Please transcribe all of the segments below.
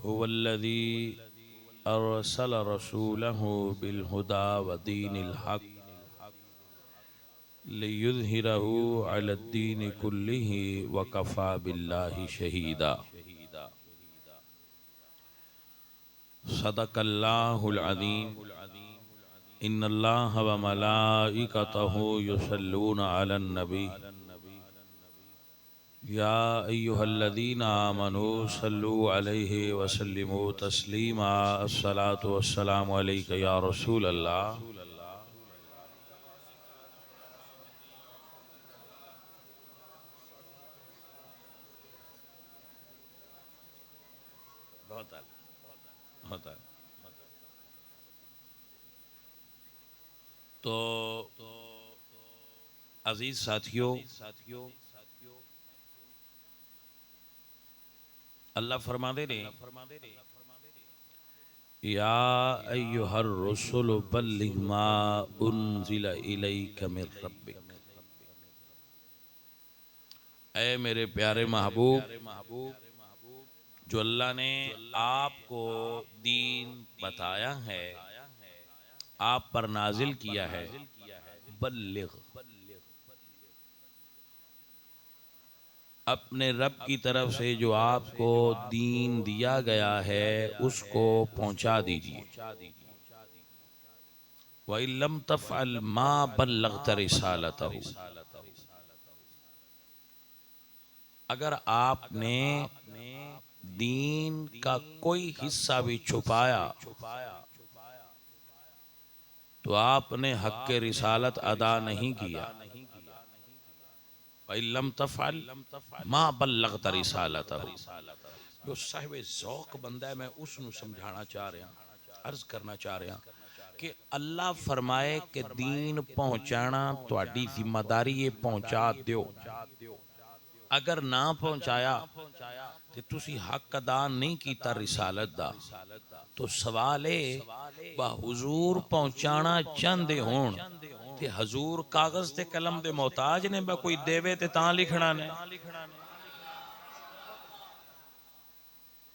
هو الذي أرسل رسوله بالهدى ودين الحق ليظهره على الدين كله وكفى بالله شهيدا. صدق الله العظيم. إن الله وملائكته يصلون على النبي يا أيها الذين آمنوا صلوا عليه وسلموا تسليما. الصلاة والسلام عليك يا رسول الله. بہت ہوتا ہے. تو عزیز ساتھیوں، اللہ فرما دے رہے یا ایہا الرسل بلغ ما انزل الیک من ربک. اے میرے پیارے محبوب، جو اللہ نے آپ کو دین بتایا ہے، آپ پر نازل کیا ہے، بلغ، اپنے رب کی طرف سے جو آپ کو دین دیا گیا ہے اس کو پہنچا دیجیے. وَإِن لَّمْ تَفْعَلْ مَا بَلَّغْتَ رِسَالَتَهُ. اگر آپ نے دین کا کوئی حصہ بھی چھپایا تو آپ نے حق رسالت ادا نہیں کیا. وَإِن لَّمْ تَفْعَلْ مَا بَلَّغْتَ رِسَالَتَهُ. جو صاحب ذوق بندہ ہے، میں اس نو سمجھانا چاہ رہا ہوں، عرض کرنا چاہ رہا ہوں کہ اللہ فرمائے کہ دین پہنچانا تہاڈی ذمہ داری ہے، پہنچا دیو. اگر نہ پہنچایا تو تسی حق ادا نہیں کیتا رسالت دا، تو سوال ہے با حضور پہنچانا چاندے ہون تے حضور کاغذ تے قلم دے محتاج نے، با کوئی دیوے تے تاں لکھنا نے.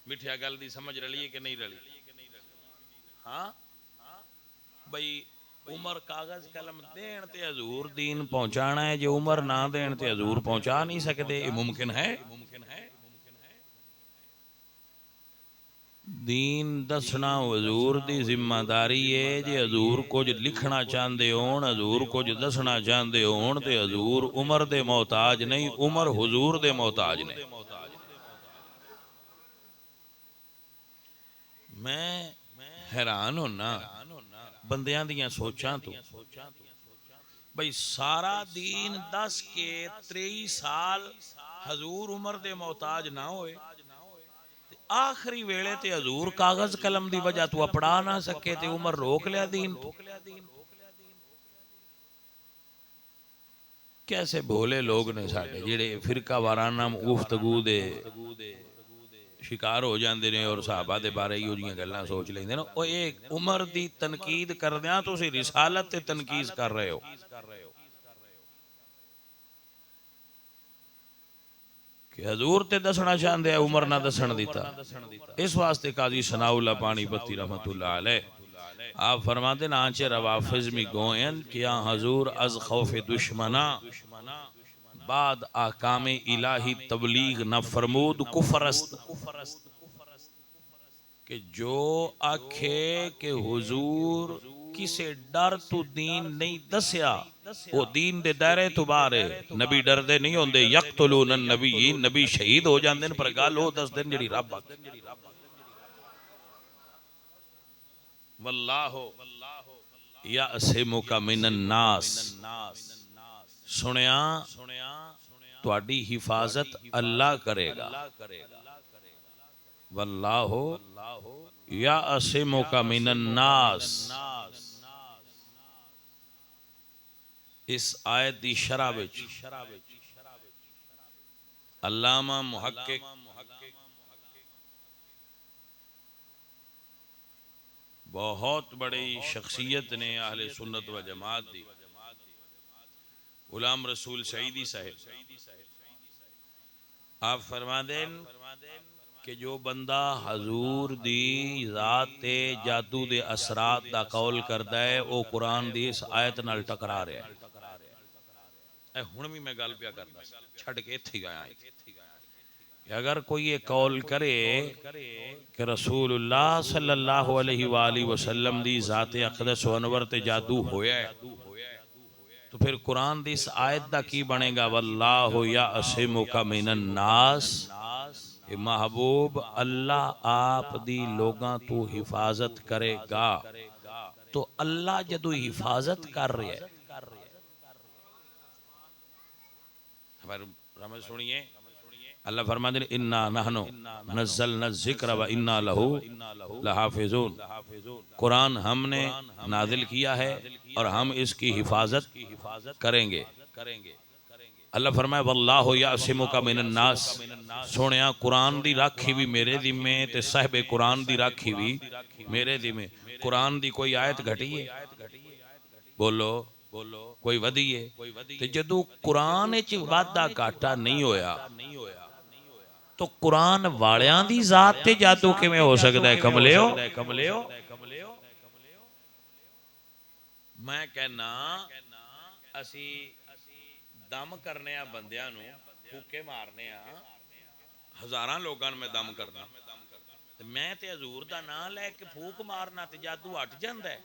مٹھیا گل دی سمجھ رلی ہے کہ نہیں رلی؟ ہاں بھئی عمر کاغذ قلم دین تے حضور دین پہنچانا ہے، جو عمر نہ دین تے حضور پہنچا نہیں سکتے. یہ ممکن ہے؟ دین دسنا حضور دی ذمہ داری ہے. جی حضور کچھ لکھنا چاہندے ہون، حضور کچھ دسنا چاہندے ہون تے حضور عمر دے محتاج نہیں، عمر حضور دے محتاج نے. میں حیران ہونا بندیاں دیاں سوچاں تو. بھئی سارا دین دس کے 23 سال حضور عمر دے محتاج نہ ہوئے، آخری ویلے تے حضور کاغذ قلم دی وجہ تو اپڑا نہ سکے تے عمر روک لیا دین تو. کیسے بھولے لوگ نے ساڈے جڑے فرقہ وارانہ گفتگو دے شکار ہو جاندے نے اور صحابہ دے بارے ہی جیاں گلاں سوچ لیندے نا. او ایک عمر دی تنقید کردیاں تسی رسالت تے تنقید کر رہے ہو. کہ حضور تے دسنا چاہندے ہیں، عمر نہ دسن دیتا. اس واسطے قاضی ثناء اللہ پانی پتی رحمت اللہ علیہ آپ فرماتے نا آنچے روافظ می گوئن کیا حضور از خوف دشمنا بعد احکام الہی تبلیغ نہ فرمود کفر است. کہ جو آکھے کہ حضور کسے ڈر تو دین نہیں دسیا، وہ دین دے دائرے تو بارے. نبی ڈر دے نہیں ہوندے، یقتلون النبیین، نبی شہید ہو جاندے پر گل ہو دس دن جڑی رب آکھے. واللہ یعصمک من الناس. سنیا تواڈی حفاظت اللہ کرے گا. واللہ یعصمک من الناس. اس آیت دی شرح وچ علامہ محقق بہت بڑی شخصیت نے اہل سنت و جماعت دی، غلام رسول سعیدی صاحب، آپ فرما دیں کہ جو بندہ حضور دی ذات تے جادو دے اثرات دا قول کردا ہے او قرآن دی اس آیت نال ٹکرا رہا ہے۔ اے ہن بھی میں گل پیا کردا چھڈ کے ایتھے گیا کہ اگر کوئی یہ قول کرے کہ رسول اللہ صلی اللہ علیہ وآلہ وسلم دی ذات اقدس و انور تے جادو ہویا ہے تو پھر قرآن دی اس آیت دا کی بنے گا واللہ یعصمک من الناس، کہ محبوب اللہ آپ دی لوگاں تو حفاظت کرے گا۔ تو اللہ جدو حفاظت کر رہے ہے، ہمیں سنیے اللہ فرماتے ہیں انا نحنو نزلنا الذکر و انا لہو لحافظون، قرآن ہم نے نازل کیا ہے اور ہم اس کی حفاظت کریں گے۔ اللہ فرمائے واللہ یعصمک من الناس، سونیا قرآن دی راکھی بھی میرے ذمے تے صاحب قرآن دی راکھی بھی میرے ذمے۔ قرآن دی کوئی آیت گھٹی ہے؟ بولو کوئی ودی ہے؟ تے جدو قرآن وچ وعدہ گھاٹا نہیں ہویا تو قرآن والیاں دی ذات تے جادو کیویں ہو سکدا ہے؟ کملیو میں کہنا اسی دم کرنے بندیاں نو پھوکے مارنے ہزاراں لوگاں میں دم کرنا، میں تے حضور دا نام لے کے پھوک مارنا تے جادو ہٹ جاندا ہے؟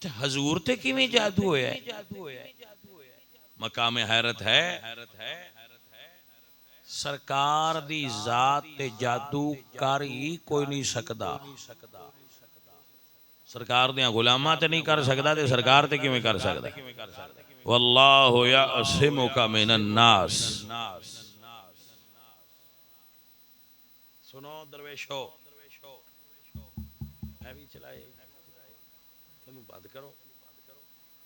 تے حضور تے کیویں جادو ہویا ہے؟ مقام حیرت ہے، سرکار دی ذات تے جادو کر ہی کوئی نہیں سکدا، سرکار دیاں غلاماں تے نہیں کر سکدا تے سرکار تے کیویں کر سکدا؟ واللہ یعصمک من الناس۔ سنو درویشو، میں بھی چلائے تینوں بند کرو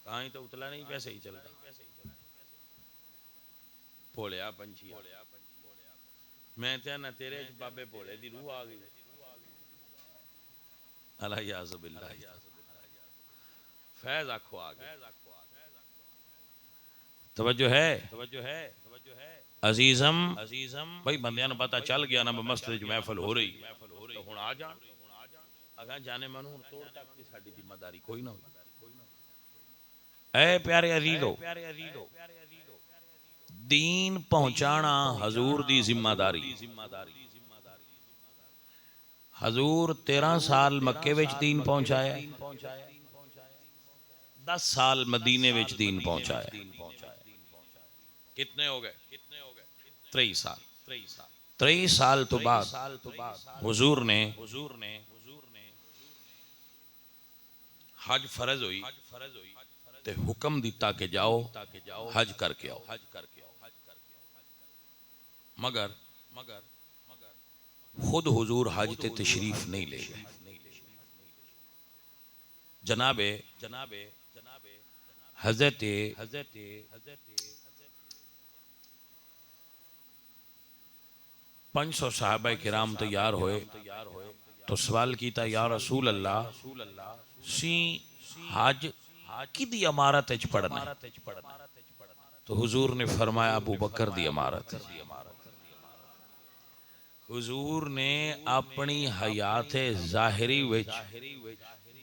کہاں ہی تو اتلا نہیں پیسے ہی چلتا بھولیا پنچھی میں نہ تیرے بابے بھولے دی روح آ گئی اللہ یعذ باللہ فیض آنکھو آ گئی۔ توجہ ہے عزیزم، بھائی بندیاں پتہ چل گیا نا مسجد محفل ہو رہی تو ہن آ جان اگاں جانے منو ہن توڑ تک کی ساڈی ذمہ داری کوئی نہ ہوئی۔ اے پیارے عزیزو، دین پہنچانا حضور دی ذمہ داری۔ حضور 13 سال مکے وچ دین پہنچایا، 10 سال مدینے وچ دین پہنچایا۔ کتنے ہو گئے؟ 23 سال۔ 23 سال تو بعد حضور نے حج فرض ہوئی تے حکم دیتا کہ جاؤ حج کر کے آؤ، مگر خود حضور حج تے تشریف نہیں لے گئے۔ جناب حضرت 500 صحابہ کرام تیار ہوئے تو سوال کیتا یا رسول اللہ سی حج کی دی امارت اچ پڑھنا ہے؟ تو حضور نے فرمایا ابو بکر دی امارت۔ حضور نے اپنی حیات ظاہری وچ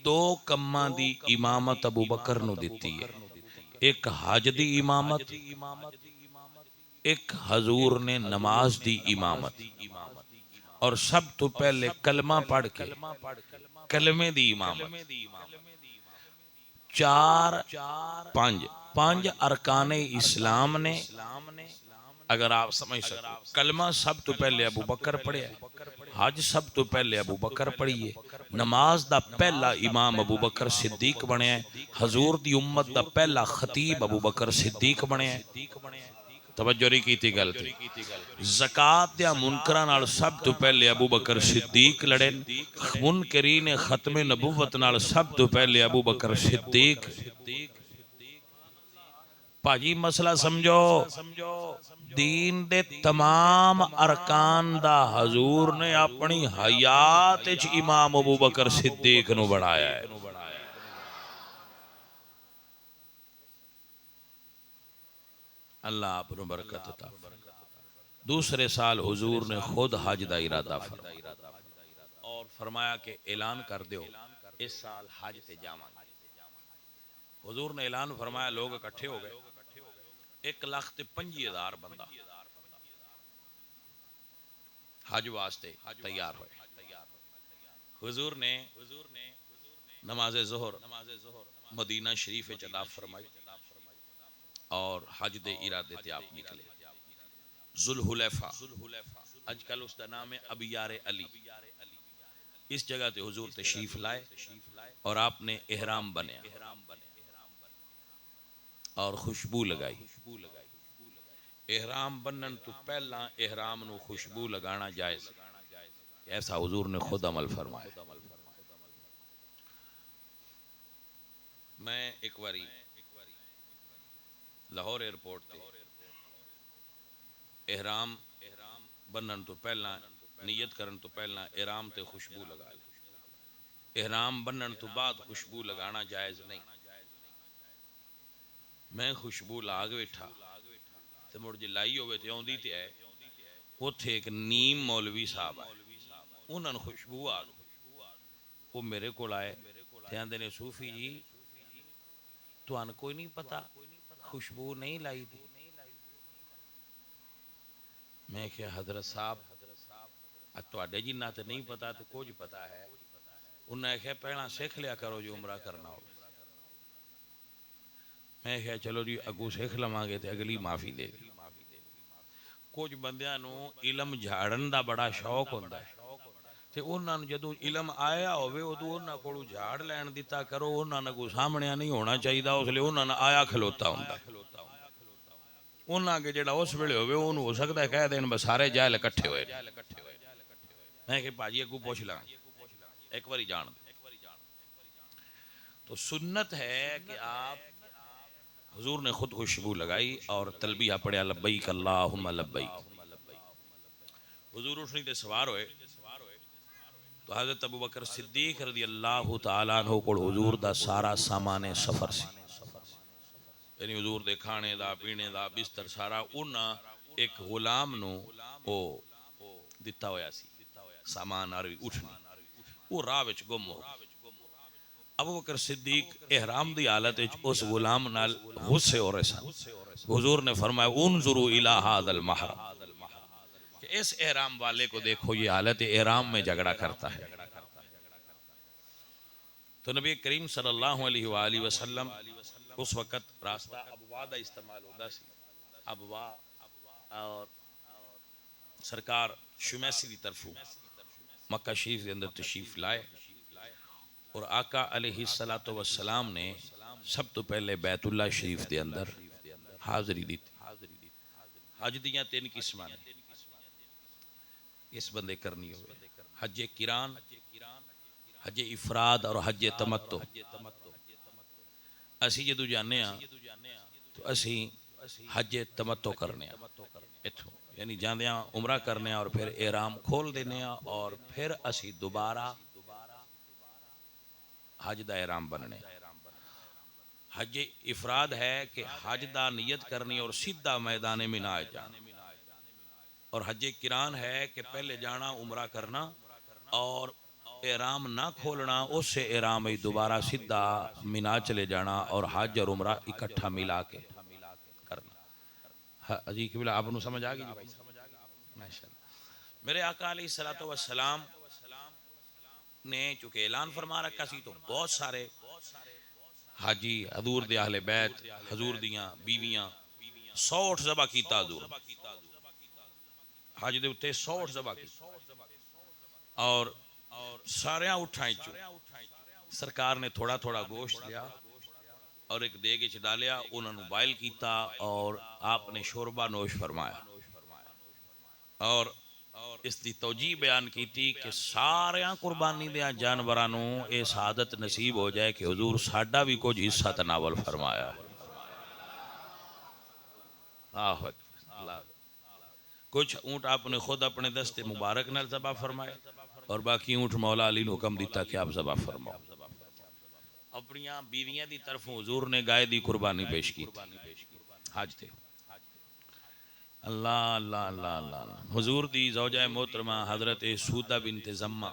2 کماں دی امامت ابو بکر نو دیتی ہے، ایک حج دی امامت، ایک حضور نے نماز دی امامت، اور سب تو پہلے کلمہ پڑھ کے کلمے دی امامت۔ 5 ارکان اسلام نے، اگر آپ سمجھ سکتے، کلمہ سب تو پہلے ابو بکر پڑھے، حج سب تو پہلے ابو بکر پڑھیے، نماز دا پہلا امام ابو بکر صدیق بنے ہیں، حضور دی امت دا پہلا خطیب ابو بکر صدیق بنے ہیں۔ توجہ نہیں کی تھی گل تے، زکات یا منکراں نال سب تو پہلے ابو بکر صدیق لڑے، منکرین ختم نبوت نال سب تو پہلے ابو بکر صدیق۔ پاجی مسئلہ سمجھو، دین دے تمام ارکان دا حضور نے اپنی حیات وچ امام ابو بکر صدیق نو بڑھایا ہے۔ اللہ آپ نو برکت عطا فرمائے۔ دوسرے سال حضور نے خود حج دا ارادہ فرمایا اور فرمایا کہ اعلان کر دیو اس سال حج تے جاواں گے۔ حضور نے اعلان فرمایا، لوگ اکٹھے ہو گئے، 1,25,000 بندہ حج واسطے تیار ہوئے۔ حضور نے نماز ظہر مدینہ شریف وچ ادا فرمائی اور حج دے ارادے تے آپ نکلے۔ ذوالحلیفہ، اج کل اس دا نام ہے ابیار علی، اس جگہ تے حضور تشریف لائے اور آپ نے احرام بنیا اور خوشبو لگائی۔ احرام بنن تو پہلا احرام نو خوشبو لگانا جائز، ایسا حضور نے خود عمل فرمایا۔ میں ایک واری لاہور ایئرپورٹ تے احرام بنن تو پہلا نیت کرن تو پہلا احرام تے خوشبو لگا لی۔ احرام بنن تو بعد خوشبو لگانا جائز نہیں۔ میں خوشبو لاگ بیٹھا تے مڑ جی لائی ہوئے تے اوندی تے ہے اوتھے ایک نیم مولوی صاحب آئے، انہاں نے خوشبو آ گئی، وہ میرے کو آئے تے آندے نے صوفی جی تواں کوئی نہیں پتا خوشبو نہیں لائی دی۔ میں کہ حضرت صاحب تواڈے جنہ تے نہیں پتا تے کچھ پتا ہے۔ انہوں نے کہا پہلا سیکھ لیا کرو جو عمرہ کرنا ہو۔ میں کہا چلو جی اگو سیکھ لواں گے تے اگلی معافی دے دی۔ کچھ بندیاں نو علم جھاڑن دا بڑا شوق ہوندا ہے تے انہاں نو جدوں علم آیا ہوئے ادو انہاں کولو جھاڑ لین دیتا کرو، انہاں نو کوئی سامنے نہیں ہونا چاہیے، اس لیے انہاں نے آیا کھلوتا ہوندا ہے۔ انہاں کے جڑا اس ویلے ہوئے انہوں ہو سکتا ہے کہہ دین بس سارے جاہل اکٹھے ہوئے۔ میں کہ باجی اگو پوچھ لگا ایک باری جان دے۔ تو سنت ہے کہ آپ حضور نے خود خوشبو لگائی اور تلبیہ پڑھیا لبیک اللہم لبیک۔ حضور اٹھنی تے سوار ہوئے تو حضرت ابوبکر صدیق رضی اللہ تعالیٰ عنہ کو حضور دا سارا سامان سفر سی، یعنی حضور دے کھانے دا پینے دا بستر سارا انہاں ایک غلام نو او دتا ہویا سی سامان آروی اٹھنی، وہ راہ وچ گم ہو گئی۔ ابوبکر صدیق احرام دی حالت اس غلام نال غصے ہو رہے سن۔ حضور نے فرمایا انظروا الی ھذا المحرم، کہ اس احرام والے کو دیکھو یہ حالت احرام میں جھگڑا کرتا ہے۔ تو نبی کریم صلی اللہ علیہ وآلہ وسلم اس وقت راستہ ابوا دا استعمال ہوتا سی، ابوا، اور سرکار شمیسی دی طرفوں مکہ شریف کے اندر تشریف لائے اور آقا علیہ السلام نے سب تو پہلے بیت اللہ شریف دے اندر حاضری دی۔ حج دیاں 3 قسماں نے اس بندے کرنی ہوئے، حج قران، حج افراد اور حج تمتع۔ اسی جدو جانے ہاں تو اسی حج تمتع کرنے ہاں، اتھوں یعنی جاندے ہاں عمرہ کرنے ہاں اور پھر احرام کھول دینے ہاں اور پھر اسی دوبارہ حج دا احرام بننے۔ حج افراد ہے کہ حج دا نیت کرنی اور سیدھا میدان مینا جانا، اور حج قران ہے کہ پہلے جانا عمرہ کرنا اور احرام نہ کھولنا، اس سے احرام ہی دوبارہ سیدھا مینا چلے جانا اور حج اور عمرہ اکٹھا ملا کے کرنا۔ جی قبلہ آپ نے سمجھ آگئی جی بھائی؟ ماشاءاللہ۔ میرے آقا علیہ السلام نے چونکہ اعلان فرما رکھا سی تو بہت سارے حاجی حضور دے اہل بیت، حضور دیاں بیویاں 100 ذبح کیتا، حضور حج دے اتے 100 ذبح کیتا اور ساریاں اٹھائیں چو سرکار نے تھوڑا تھوڑا گوشت لیا اور ایک دیگ چ ڈالیا، انہوں نے بائل کیتا اور آپ نے شوربہ نوش فرمایا اور اس دی توجیہ بیان کی تھی کہ ساریاں قربانی دیاں جانورانوں اے سعادت نصیب ہو جائے کہ حضور ساڈا بھی کچھ حصہ تناول فرمایا۔ اللہ، کچھ اونٹ آپ نے خود اپنے دست مبارک نال ذبح فرمائے اور باقی اونٹ مولا علی نے حکم دیتا کہ آپ ذبح فرماؤ۔ اپنی بیویاں دی طرف حضور نے گائے دی قربانی پیش کی حج تھے۔ اللہ اللہ اللہ اللہ اللہ۔ حضور دی زوجہ محترمہ حضرت سودہ بنت زمہ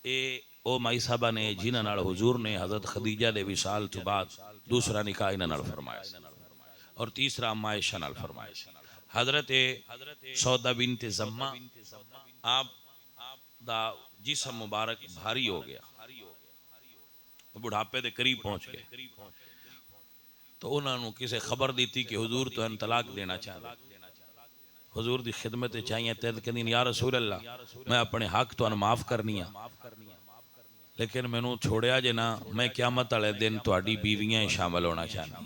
اے او مائی صاحبہ نے جنہاں نال حضور نے حضرت خدیجہ دے وصال تو بعد دوسرا نکاح انہاں نال فرمایا اور تیسرا اما عائشہ نال فرمایا۔ حضرت سودہ بنت زمہ آپ دا جسم مبارک بھاری ہو گیا، بڑھاپے دے قریب پہنچ گئے، تو انہوں نے کسے خبر دیتی کہ حضور تو ان طلاق دینا چاہتا۔ حضور دی خدمت چاہیے تید کہ یا رسول اللہ میں اپنے حق تو ان معاف کرنی ہے، لیکن میں نو چھوڑیا جنا میں قیامت والے دن تہاڈی بیویاں شامل ہونا چاہنا۔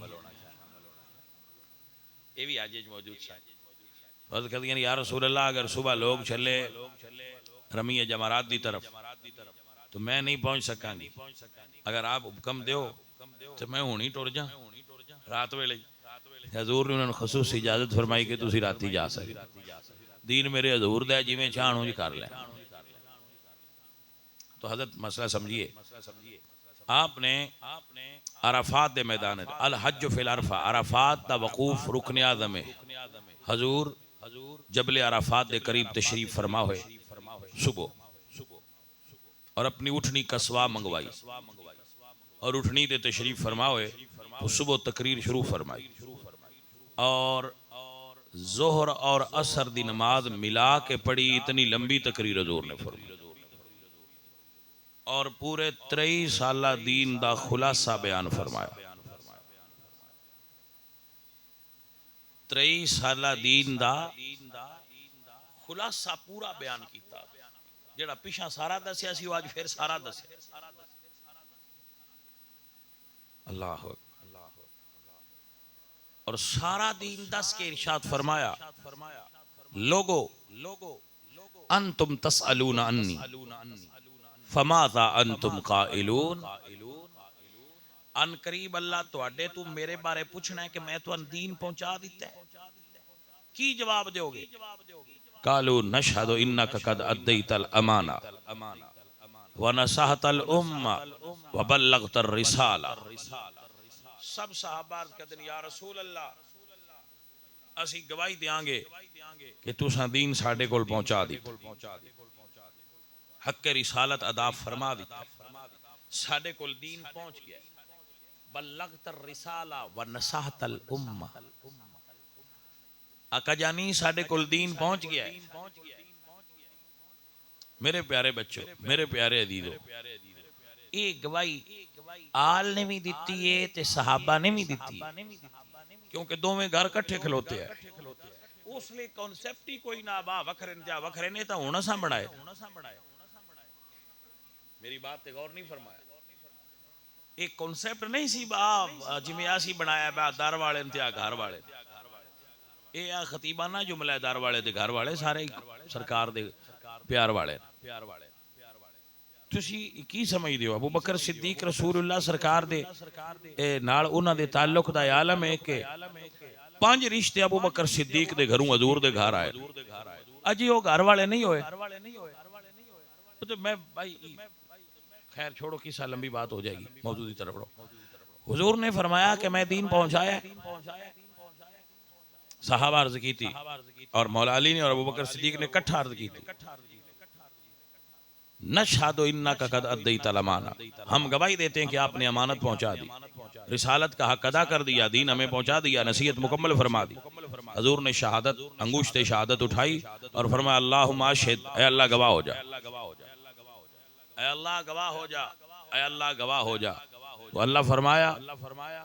یہ بھی آج موجود ہے۔ حضرت کہتے ہیں یا رسول اللہ اگر صبح لوگ چلے رمی جمرات دی طرف تو میں نہیں پہنچ سکاں گی، اگر آپ حکم دیو تو میں ہونی ٹر جا رات ویلے۔ حضور نے انہوں نے خصوصی اجازت فرمائی کہ تسی راتی جا سکے، دین میرے حضور دے جی میں چاہنوں جی کر لیں۔ تو حضرت مسئلہ سمجھیے، آپ نے عرفات دے میدان الحج فی العرفہ، عرفات دا وقوف رکن اعظم ہے۔ حضور جبل عرفات دے قریب تشریف فرما ہوئے صبح، اور اپنی اٹھنی کسوا منگوائی اور اٹھنی دے تشریف فرما ہوئے تو صبح تقریر شروع فرمائی، اور ظہر اور عصر دی نماز ملا کے پڑھی، اتنی لمبی تقریر حضور نے فرمائی، اور پورے 23 سالہ دین دا خلاصہ بیان فرمایا۔ 23 سالہ دین دا خلاصہ پورا بیان کیتا، جڑا پیچھا سارا دسیا سی آج پھر سارا دسیا۔ اللہ اور سارا دین دس کے ارشاد فرمایا لوگو انتم تسألون انی فماذا انتم قائلون، ان قریب اللہ تواڈے تو میرے بارے پوچھنا ہے کہ میں تو ان دین پہنچا دیتا ہے، کی جواب دیو گے؟ قالوا نشہد انک قد ادیت الامانہ ونصحت الامہ وبلغت الرسالہ۔ سب صحابہ کہتے ہیں یا رسول اللہ اسی گواہی دیاں گے کہ تساں دین ساڈے کول پہنچا دیتا، حق رسالت ادا فرما دیتا، ساڈے کول دین پہنچ گیا، بلغت الرسالہ ونصحت الامہ۔ آقا جانی ساڈے کول دین پہنچ گیا ہے۔ میرے پیارے بچوں، میرے پیارے عزیزو، یہ گواہی آل نے بھی دیتی ہے تے صحابہ نے بھی دیتی ہے، کیونکہ دو میں گھر کٹھے کھلوتے ہیں، اس لئے کانسیپٹ ہی کوئی نہ با وکھرن جا وکھرنے تا ہونا سا بڑھائے۔ میری بات تے غور نہیں فرمایا، ایک کانسیپٹ نہیں سی با جمیاسی بنایا با دار والے انتیا گھر والے، اے خطیبانہ جملہ دار والے دے گھر والے سارے سرکار دے پیار والے۔ تسی کی سمجھ دیو ابو بکر صدیق رسول اللہ سرکار دے نال انہاں دے تعلق دا عالم ہے کہ 5 رشتے ابو بکر صدیق دے گھروں حضور دے گھر آئے، اجی وہ گھر والے نہیں ہوئے۔ تو میں بھائی خیر چھوڑو قصہ لمبی بات ہو جائے گی، موضوع کی طرف رہو۔ حضور نے فرمایا کہ میں دین پہنچایا، صحابہ عرض کی تھی اور مولا علی نے اور ابو بکر صدیق نے کٹھا عرض کی تھی نشہد انک قد ادیت الامانہ، ہم گواہی دیتے ہیں کہ آپ نے امانت پہنچا دی، رسالت کا حق ادا کر دیا، دین ہمیں پہنچا دیا، نصیحت مکمل فرما دی۔ حضور نے شہادت انگشت شہادت اٹھائی اور فرمایا اللہم اشہد، اے اللہ گواہ ہو جا، اے اللہ گواہ ہو جا، اے اللہ گواہ ہو جا۔ تو اللہ فرمایا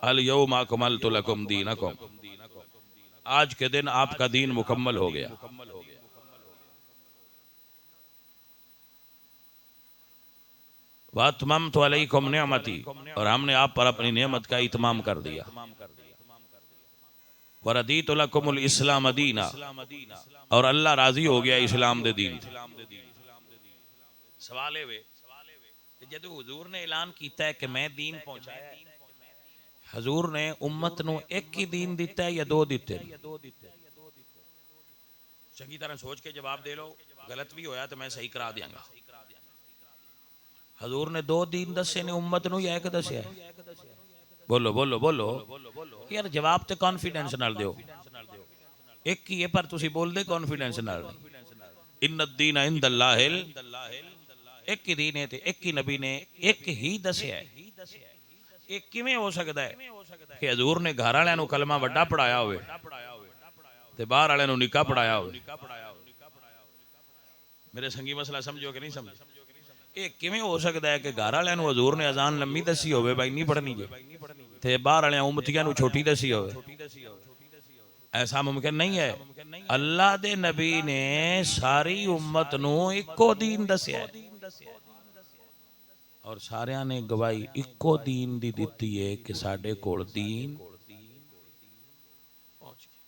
الیوم اکملت لکم دینکم، آج کے دن آپ کا دین مکمل ہو گیا۔ وَأَتْمَمْتُ عَلَيْكُمْ نِعْمَتِي، اور ہم نے آپ پر اپنی نعمت کا اتمام کر دیا۔ وَرَدِيتُ لَكُمُ الْإِسْلَامَ دِينًا، اور اللہ راضی ہو گیا اسلام دے دین۔ سوال ہے جب حضور نے اعلان کیتا ہے کہ میں دین پہنچایا ہے، حضور نے امت نو ایک ہی دین دیتا ہے یا 2 دیتے ہیں؟ چنگی طرح سوچ کے جواب دے لو، غلط بھی ہویا تو میں صحیح کرا دیاں گا۔ حضور نے 2 دین دسے نے امت نو یا ایک دسے ہے؟ بولو بولو بولو یار، جواب تے کانفیڈنس نال دیو۔ ایک ہی ہے پر تسی بول دے کانفیڈنس نال ان الدین عند اللہ ایک ہی دین ہے تے ایک ہی نبی نے ایک ہی دسیا ہے. یہ کیویں ہو سکتا ہے کہ حضور نے گھر والوں نو کلمہ وڈا پڑھایا ہوئے تے باہر والوں نو نکاح پڑھایا ہوئے؟ میرے سنگی مسئلہ سمجھو کہ نہیں سمجھو؟ یہ کیویں ہو سکتا ہے کہ گھر والوں نو حضور نے اذان لمبی دسی ہوئے بھائی نہیں پڑھنی جے تے باہر والے امتیاں نو چھوٹی دسی ہوئے؟ ایسا ممکن نہیں ہے. اللہ دے نبی نے ساری امت نو اکو دین دسیا ہے اور سارے نے گواہی اکو دین دی دیتی ہے کہ ساڈے کول دین پہنچ گیا.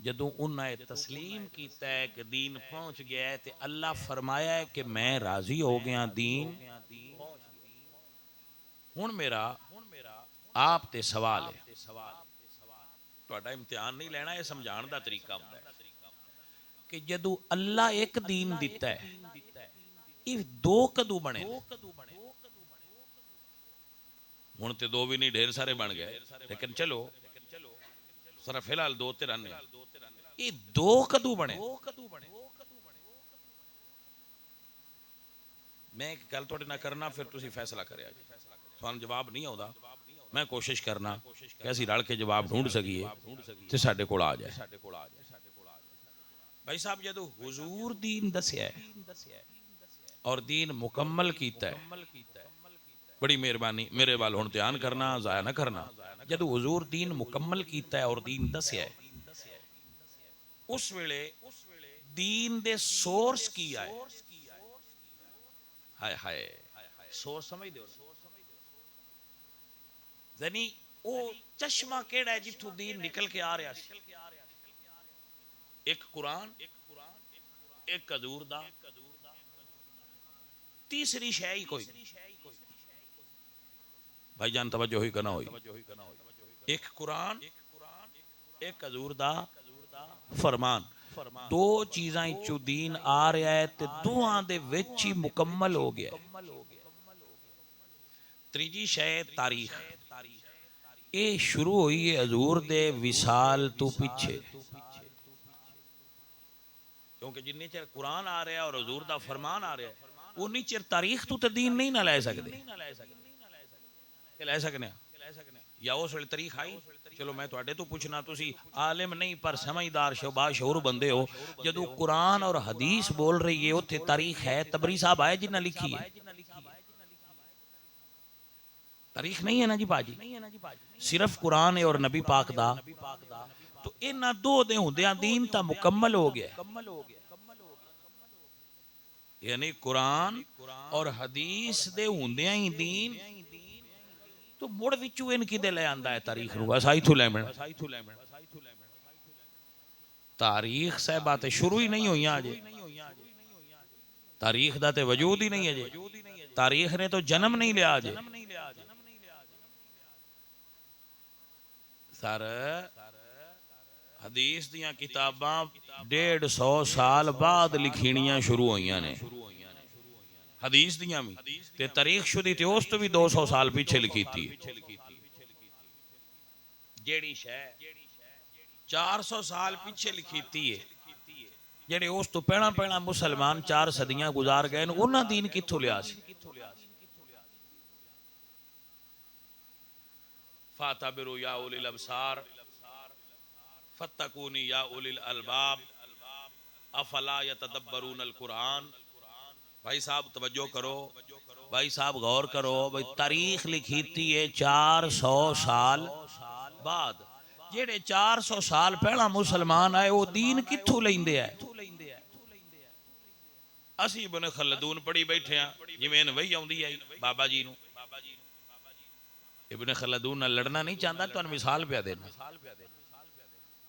جدوں انہاں نے تسلیم کیتا ہے کہ دین پہنچ گیا ہے تے اللہ فرمایا ہے کہ میں راضی ہو گیا دین ہن میرا آپ تے سوال ہے. تہاڈا امتحان نہیں لینا، یہ سمجھان دا طریقہ ہوندا ہے کہ جدوں اللہ ایک دین دیتا ہے یہ دو کدو بنے ہن تے دو بھی نہیں ڈھیر سارے بن گئے لیکن چلو ذرا فی الحال دو تے رہنے یہ دو کدو بنے. میں ایک گل تواڈے نال کرنا پھر تسی فیصلہ کریا جی. سوال جواب نہیں آؤدا میں کوشش کرنا کہ اسی رل کے جواب ڈھونڈ سکیے تے ساڈے کول آ جائے. بھائی صاحب جدو حضور دین دسیا ہے اور دین مکمل کیتا ہے، بڑی مہربانی میرے وال ہن دھیان کرنا ضائع نہ کرنا. جدو حضور دین مکمل کیتا ہے اور دین دسیا ہے اس ویلے دین دے سورس کی آئے؟ ہائے ہائے سورس سمجھ دے یعنی او چشمہ کیڑا ہے جتھوں دین نکل کے آ رہا سی؟ ایک قرآن، ایک حضور دا، تیسری شے ہی کوئی. بھائی جان توجہ ہوئی کہ نہ ہوئی؟ ایک قرآن، ایک حضور دا فرمان، دو چیزاں چوں دین آ رہا ہے تے دوہاں دے وچ ہی مکمل ہو گیا ہے. تریجی شے تاریخ، اے شروع ہوئی ہے حضور دے وصال تو پیچھے، کیونکہ جنی چر قرآن آ رہا ہے اور حضور دا فرمان آ رہا ہے اونی چر تاریخ تو دین نہیں نہ لے سکتے. کہ لے سکنے یا اس ویلے تاریخ آئی؟ چلو میں تواڈے تو پوچھنا، تسی عالم نہیں پر سمجھدار با شعور بندے ہو. جدو قرآن اور حدیث بول رہی ہے اوتھے تاریخ ہے؟ تبری صاحب آئے جنہ لکھی ہے؟ تاریخ نہیں ہے نا جی باجی، صرف قرآن اور نبی پاک دا. تو انہاں دو دے ہوندیاں دین تا مکمل ہو گیا ہے. یعنی قرآن اور حدیث دے ہوندیاں ہی دین تو مڑ وچوں ان کی دے لے آندا ہے تاریخ نو. بس آئی تھو لیمن تاریخ سے باتیں شروع ہی نہیں ہوئی آج. تاریخ دا تے وجود ہی نہیں ہے جی. تاریخ نے تو جنم نہیں لیا آج. سر حدیث دیاں کتاباں 150 سال بعد لکھینیاں شروع ہوئیاں نے حدیث دیاں بھی تے تاریخ شدی تے اس تو بھی 200 سال پیچھے لکھی تھی. جیڑی شے 400 سال پیچھے لکھی تھی جیڑے اس تو پہلا پہلا مسلمان 4 صدیاں گزار گئے انہاں دین کتھوں لیا سی؟ فاتبروا یا اولی الابصار فتقونی یا اولی الالباب افلا یتدبرون القرآن. بھائی صاحب توجہ کرو، بھائی صاحب غور کرو. بھائی تاریخ لکھی تھی ہے 400 سال بعد. جیڑے 400 سال پہلا مسلمان آئے وہ دین کتھوں لیندے آئے؟ اسی ابن خلدون پڑھی بیٹھے ہیں جویں وہی آوندی آئی بابا جی نو. ابن خلدون نہ لڑنا نہیں چاہتا تو مثال پہ دینا.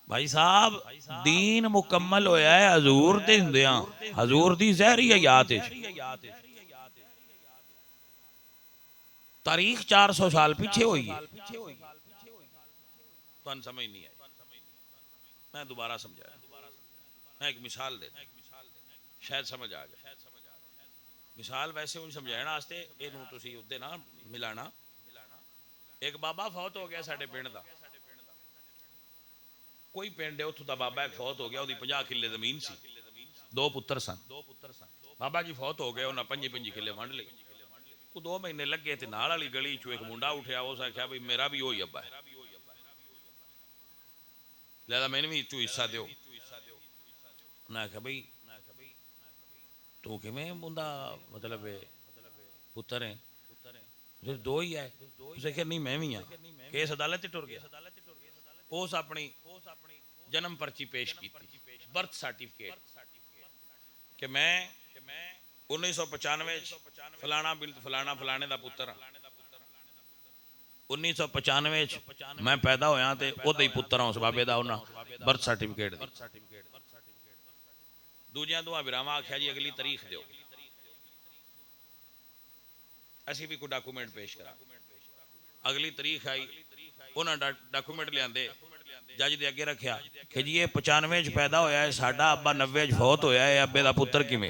بھائی صاحب دین مکمل ہویا ہے حضور دے ہندیاں، حضور دی زہری حیات. تاریخ 400 سال پیچھے ہوئی ہے. تو ان سمجھ نہیں آئی. میں دوبارہ سمجھایا، میں ایک مثال دیتا شاید سمجھ آ گیا. مثال ویسے ان سمجھانا واسطے اینوں تسی اودے نہ ملانا. ایک بابا فوت ہو گیا ساڈے پنڈ دا، کوئی پنڈ ہے اتوں کا بابا ایک فوت ہو گیا، وہ 50 کلے زمین سی، 2 پتر سن، بابا جی فوت ہو گئے، انہیں 5 کلے ونڈ لے، وہ 2 مہینے لگے تھے، نال والی گلی چو ایک منڈا اٹھیا، اس آخیا بھائی میرا بھی وہی ابا ہے، لہذا میں نے بھی تو حصہ دیو، انہیں آخیا بھائی تو کیویں بندہ مطلب پتر ہیں 2 ہی ہے، اس نے کہا نہیں میں بھی ہاں، کیس عدالت ٹر گیا، اس اپنی جنم پرچی پیش کی تھی، برتھ سرٹیفکیٹ، کہ میں 1995 فلانا بنت فلانا فلانے دا پتر ہاں، 1995 میں پیدا ہویا تے او دے پتر ہاں، اس بابے دا انہاں برتھ سرٹیفکیٹ دی، دوجیاں دعا براما آکھیا جی اگلی تاریخ دیو، اسی بھی کوئی ڈاکومنٹ پیش کرا، اگلی تاریخ آئی، انہاں ڈاکومنٹ لیاندے، جج دے اگے رکھیا کہ جی یہ 95 پیدا ہویا ہے، ساڈا ابا 90 فوت ہویا ہے، ابے دا پتر کیویں؟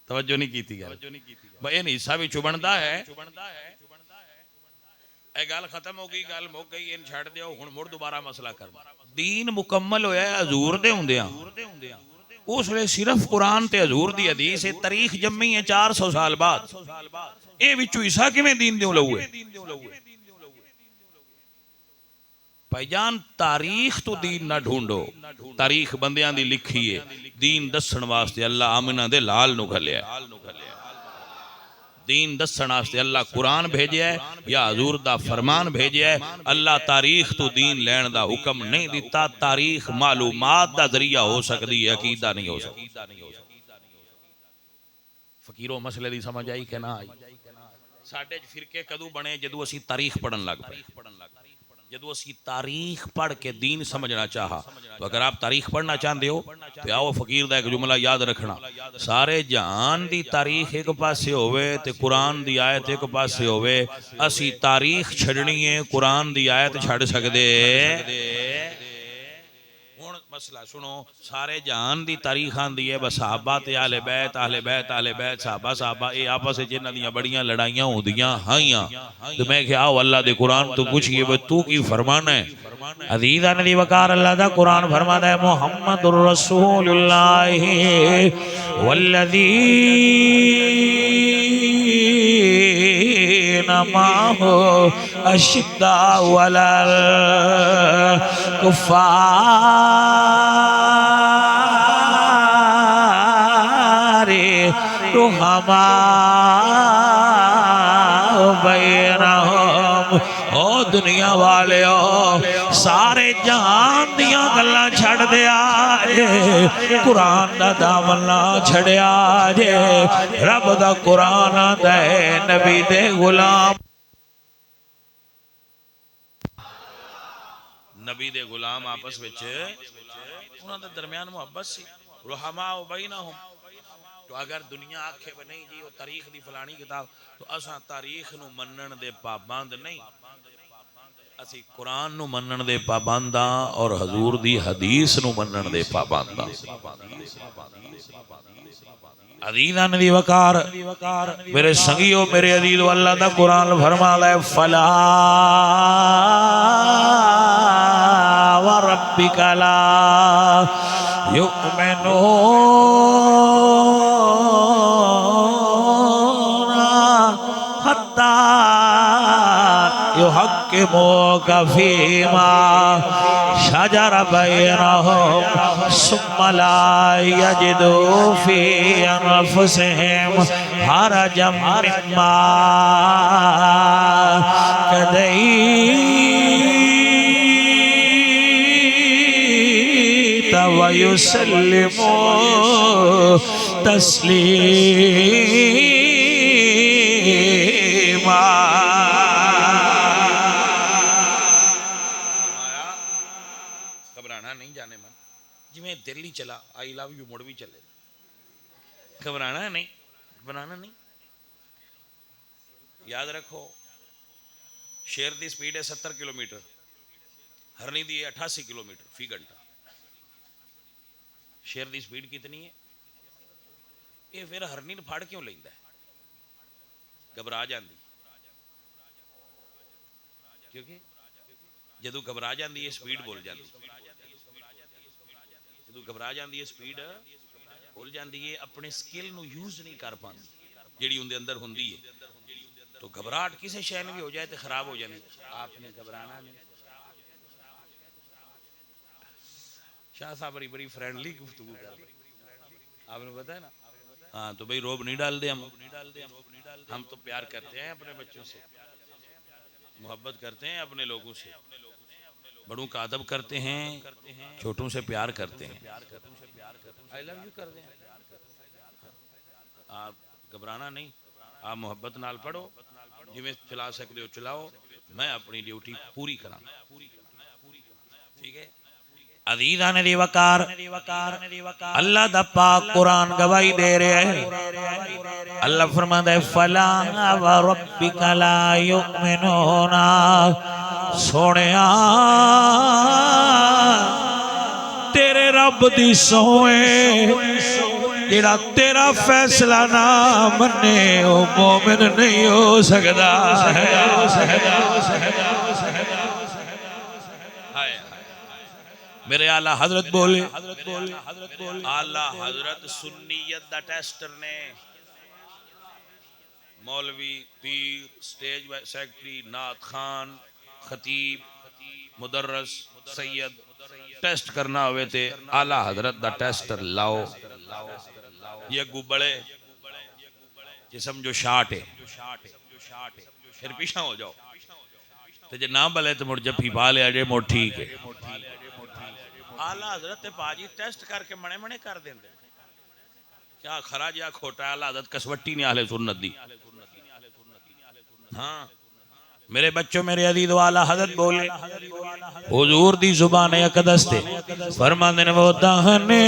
توجہ نہیں کیتی گل، بھائی ان حصہ بھی چبندا ہے، اے گل ختم ہو گئی، گل مک گئی، ان چھڑ دیو، ہن مڑ دوبارہ مسئلہ کرنا، دین مکمل ہویا ہے حضور دے ہوندیاں، اس لئے صرف قرآن تے حضور دی حدیث ہے، تاریخ جمی ہے 400 سال بعد، اے وچو عیسیٰ کیویں دین دیوں لوے؟ بھائی جان تاریخ تو دین نہ ڈھونڈو، تاریخ بندیاں دی لکھی ہے، دین دسن واسطے اللہ آمنہ دے لال نو گھلیا ہے، دین دسن واسطے اللہ قرآن بھیجیا ہے یا حضور دا فرمان بھیجیا ہے، اللہ تاریخ تو دین لین دا حکم نہیں دیتا، تاریخ معلومات دا ذریعہ ہو سکتی ہے، عقیدہ نہیں ہو سکتی۔ فقیروں مسئلے دی سمجھ آئی کہ نہ آئی؟ ساڈے فرقے کدو بنے جدو اسی تاریخ پڑھن لگ پے، جدو اسی تاریخ پڑھ کے دین سمجھنا چاہا، تو اگر آپ تاریخ پڑھنا چاہتے ہو تو آؤ فقیر دا ایک جملہ یاد رکھنا، سارے جہان دی تاریخ ایک پاسے ہوئے تے قرآن دی آیت ایک پاسے ہوئے، اسی تاریخ چھڑنی ہے، قرآن دی آیت چھڑ سکدے۔ مسئلہ سنو، سارے جہان دی تاریخ آندی ہے، بس صحابہ تے اہل بیت اہل بیت اہل بیت صحابہ صحابہ، اے آپس سے جنہاں دیاں بڑیاں لڑائیاں ہوندیاں ہائیاں، تو میں کہ آؤ اللہ دے قرآن تو پوچھئے بھئی تو کی فرمانا ہے؟ عزیزان دی وقار اللہ دا قرآن فرماتا ہے محمد الرسول اللہ والذین معه اشداء علی الکفار رحماء بینہم۔ او دنیا والے سارے جہان دیاں گلاں چھڑ دیا جے، قرآن دا دامن نہ چھڑیا جے، رب دا قرآن دے نبی دے غلام، نبی دے غلام آپس وچ انہاں دے درمیان محبت سی، رحماء بینہم۔ تو اگر دنیا آکھے بھی نہیں جی وہ تاریخ دی فلانی کتاب، تو اساں تاریخ نو منن دے پابند نہیں، اسی قرآن نو منن دے پابنداں اور حضور دی حدیث نو منن دے پابنداں۔ عزیزان دی وقار میرے سنگیو میرے عزیز اللہ دا قرآن فرما لے فلا وربک لا یؤمنون حتی يحكموك فيما شجر بينهم ثم لا يجدوا في أنفسهم حرجا مما قضيت ويسلموا تسليما۔ گھبرانا نہیں جانے من، جی میں دل ہی چلا آئی لو یو مڑ بھی چلے، گھبرانا نہیں، گھبرانا نہیں۔ یاد رکھو شیر دی سپیڈ ہے 70 کلومیٹر، ہرنی دی 88 کلومیٹر فی گھنٹہ، شیر دی سپیڈ کتنی ہے؟ یہ پھر ہرنی نے پھاڑ کیوں لیندا ہے؟ گھبرا جاندی کیونکہ جدو گھبرا جاندی ہے سپیڈ بول جاندی، جدو گھبرا جاندی ہے سپیڈ بول جاندی ہے، اپنے سکل نو یوز نہیں کر پاندی جیڑی اندر اندر ہوندی ہے. تو گھبراہٹ کسی شے بھی ہو جائے تو خراب ہو جاندی. آپ نے گھبرانا نہیں. شاہ صاحب بڑی فرینڈلی گفتگو کر رہے آپ نے پتا ہے نا. ہاں تو بھئی روب نہیں ڈال دے ہم تو پیار کرتے ہیں اپنے بچوں سے، محبت کرتے ہیں اپنے لوگوں سے، بڑوں کا ادب کرتے ہیں، چھوٹوں سے پیار کرتے ہیں. آئی لو یو کر دیں. آپ گھبرانا نہیں، آپ محبت نال پڑھو، جی میں چلا سکتے ہو چلاؤ، میں اپنی ڈیوٹی پوری کرا. ٹھیک ہے. عزیزان دی وقار اللہ دا پاک قرآن گواہی دے رہے ہیں. اللہ فرماتا ہے فلا وربک لا یؤمنون، سونیا تیرے رب دی سوئے جڑا تیرا فیصلہ نہ منے وہ مومن نہیں ہو سکتا. میرے اعلیٰ حضرت بولے، اعلیٰ حضرت سنیت دا ٹیسٹر نے، مولوی، پیر، سٹیج سیکٹری، نعت خان، خطیب، مدرس، سید ٹیسٹ کرنا ہوئے تھے اعلیٰ حضرت دا ٹیسٹر لاؤ. یہ گو بڑے یہ سمجھو شاٹ ہے، پھر پیچھے ہو جاؤ تو جے نہ بلے تو مڑ جفی پا لیا جے مڑ ٹھیک ہے. اعلیٰ حضرت پاجی ٹیسٹ کر کے منے منے کر دیں دے کیا کھرا جیا کھوٹا ہے. اعلیٰ حضرت کسوٹی نہیں اہل سنت دی. ہاں میرے بچوں میرے عزیز والا حضرت بولے حضور دی زبان اقدس تے فرماندے نے وہ دہنے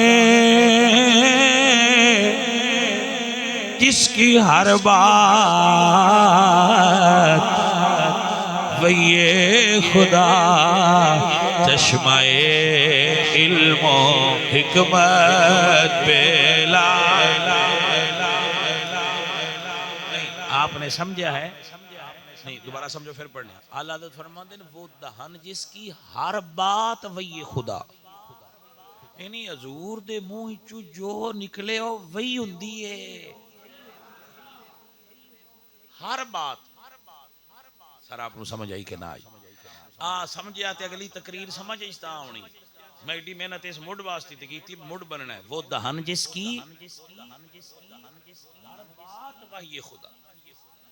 جس کی ہر بات وہی خدا چشمہ علم و حکمت پیلا. آپ نے سمجھا ہے نہیں دوبارہ سمجھو پھر پڑھنے. اعلیٰ حضرت فرماتے ہیں وہ دہن جس کی ہر بات وہی خدا، یعنی حضور دے منہ چو جو نکلے ہو وہی ہوندی ہے. ہر بات سر آپ کو سمجھ آئی کہ نہ آئی؟ سمجھ آتے اگلی تقریر سمجھ آئیستا ہونی. میں ایڈی محنت اس مڈ واسطی تھی کی مڈ بننا ہے. وہ دہن جس کی ہر بات وہی خدا.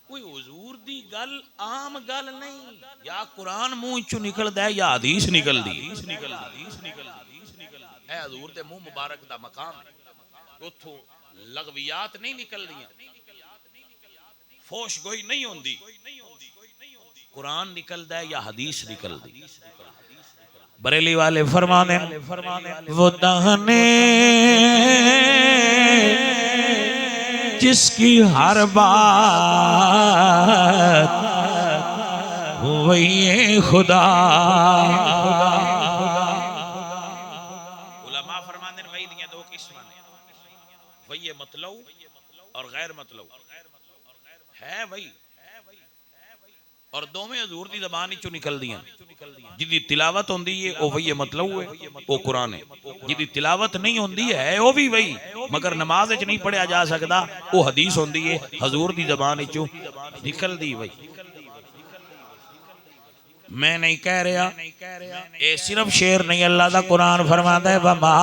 کوئی حضور دی گل عام گل نہیں، یا قرآن منہ چو نکل دے یا حدیث نکل دی. اے حضور دے منہ مبارک دا مقام ہے، اتھو لغویات نہیں نکل دیاں، فوش گوئی نہیں ہوندی. قرآن نکل دے یا حدیث نکل دی. بریلی والے فرمانے وہ دہنے جس کی ہر بات وہی خدا. علماء فرماندے وہی دیاں دو قسم ہیں، وہی مطلوع اور غیر مطلوع ہے وہی، اور دو میں حضور دی زبان چوں نکل دیاں. جدی تلاوت ہوندی ہے وہ وہی مطلوع ہے وہ قرآن ہے، جدی تلاوت نہیں ہوندی ہے وہ بھی وہی مگر نماز وچ نہیں پڑھیا جا سکدا وہ حدیث ہوندی ہے حضور دی زبان چوں نکل دی وہی. میں نہیں کہہ رہا اے صرف شعر نہیں، اللہ دا قرآن فرماتا ہے وما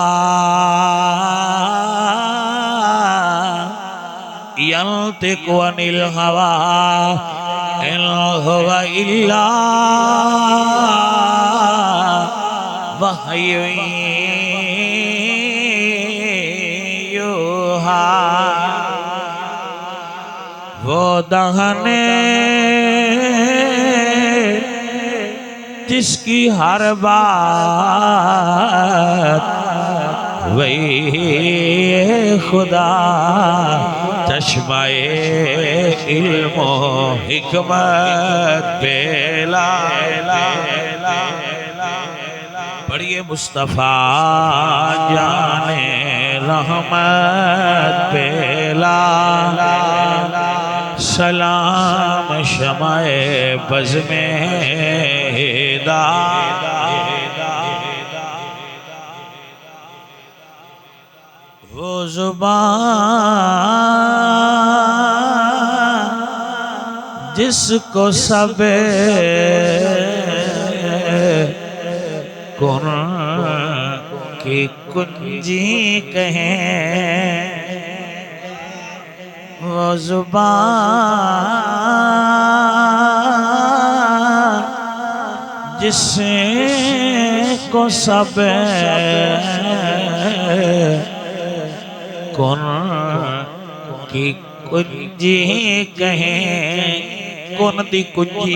ينطق عن الهوى إن هو إلا وحي يوحى. وہ دہنے جس کی ہر بات وہی خدا چشمہ علم و حکمت پیلا. پڑھیے مصطفیٰ جانے رحمت پیلا. سلام شمع بز میں وہ زبان جس کو سب کن کی کنجی کہیں، وہ زبان جس کو سب کن کی کنجی کہیں، کن دی کنجی۔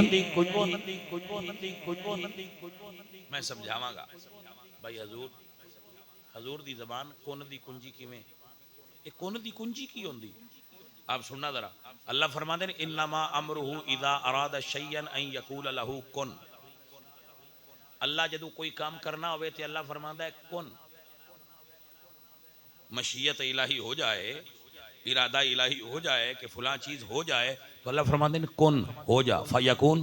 میں سمجھاواں گا بھائی حضور دی زبان کن دی کنجی کیویں؟ یہ کن دی کنجی کی ہوندی؟ آپ سننا ذرا، اللہ فرماتے ہیں انما امرہ اذا اراد شیئا ان یقول لہ کن۔ اللہ جدو کوئی کام کرنا ہوئے تو اللہ فرماتا ہے کن۔ مشیت الہی ہو جائے، ارادہ الہی ہو جائے کہ فلاں چیز ہو جائے تو اللہ فرماتے ہیں کن ہو جا فیکون۔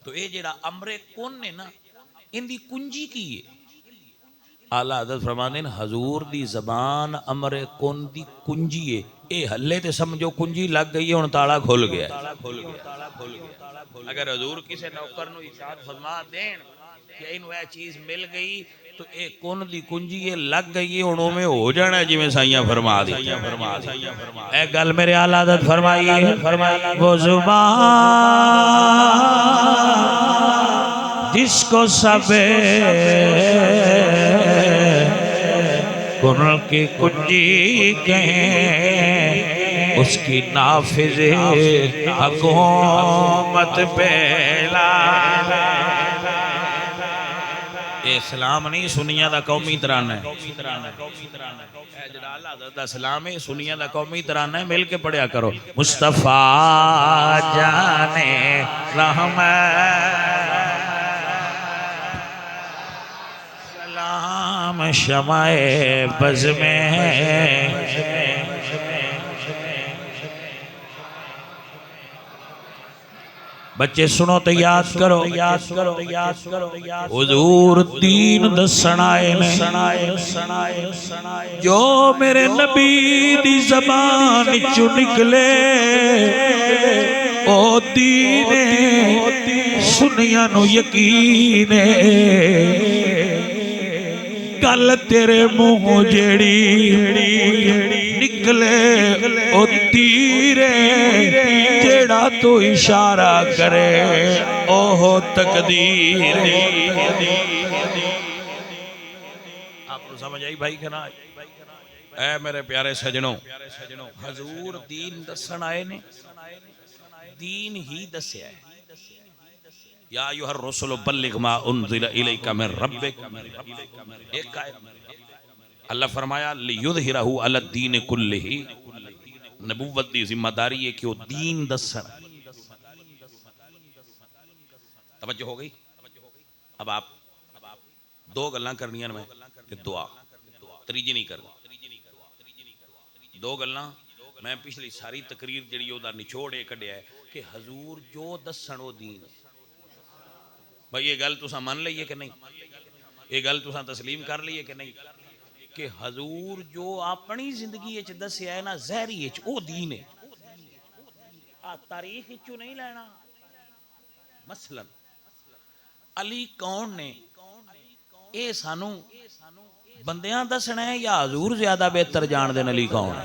تو اے جڑا امر کن ہے نا، ان دی کنجی کی ہے؟ اعلیٰ حضرت فرماتے ہیں حضور دی زبان امر کن دی کنجی ہے۔ اے ہلے تے سمجھو کنجی لگ گئی ہے، ہن تالا کھل گیا ہے۔ اگر حضور کسے نوکر نو ارشاد فرما دین کہ اینو اے چیز مل گئی تو اے کن دی کنجی یہ لگ گئی ہے، ہن میں ہو جانا ہے جی میں سائیاں فرما دی۔ اے گل میرے اعلیٰ حضرت فرمائیے، وہ زبان جس کو سب کن کی کنجی کہیں، اس کی نافذ حکومت پہلا۔ اسلام نہیں سنیاں دا قومی ترانہ ہے، اعلاء حضرت اسلام ہے سنیاں دا قومی ترانہ ہے، مل کے پڑھیا کرو۔ مصطفیٰ جانے رحمت سلام شمع بز میں، بچے سنو تو یاد کرو، حضور دین دسن آئے نے، جو میرے نبی دی زبان چو نکلے او دین سنیاں نو یقین گل تیرے منہ جیڑی نکلے او تیرے جیڑا تو اشارہ کرے اوہ تقدیر۔ آپ کو سمجھ آئی بھائی کہنا؟ اے میرے پیارے سجنوں، حضور دین دسن آئے نے، دین ہی دسیا ہے۔ یا ایھا الرسل بلغ ما انزل الیک من ربک، ایک آیت اللہ فرمایا لیظہرہ علی الدین کلہ، نبوت دی ذمہ داری ہے کہ وہ دین دسن۔ توجہ ہو گئی؟ اب آپ دو گلاں کرنیاں میں کہ دعا تریجی نہیں کرنی، دو گلاں میں پچھلی ساری تقریر جڑی دا نچوڑ یہ کڈیا ہے کہ حضور جو دسن وہ دین ہے۔ بھائی یہ گل تساں من لئیے کہ نہیں؟ یہ گل تساں تسلیم کر لئیے کہ نہیں کہ حضور جو اپنی زندگی اچ دسیا ہے نا ظاہری اچ او دین ہے، تاریخ اچو نہیں لینا۔ مثلا علی کون نے اے سانو بندیاں دسنا ہے یا حضور زیادہ بہتر جان دین علی کون ہے؟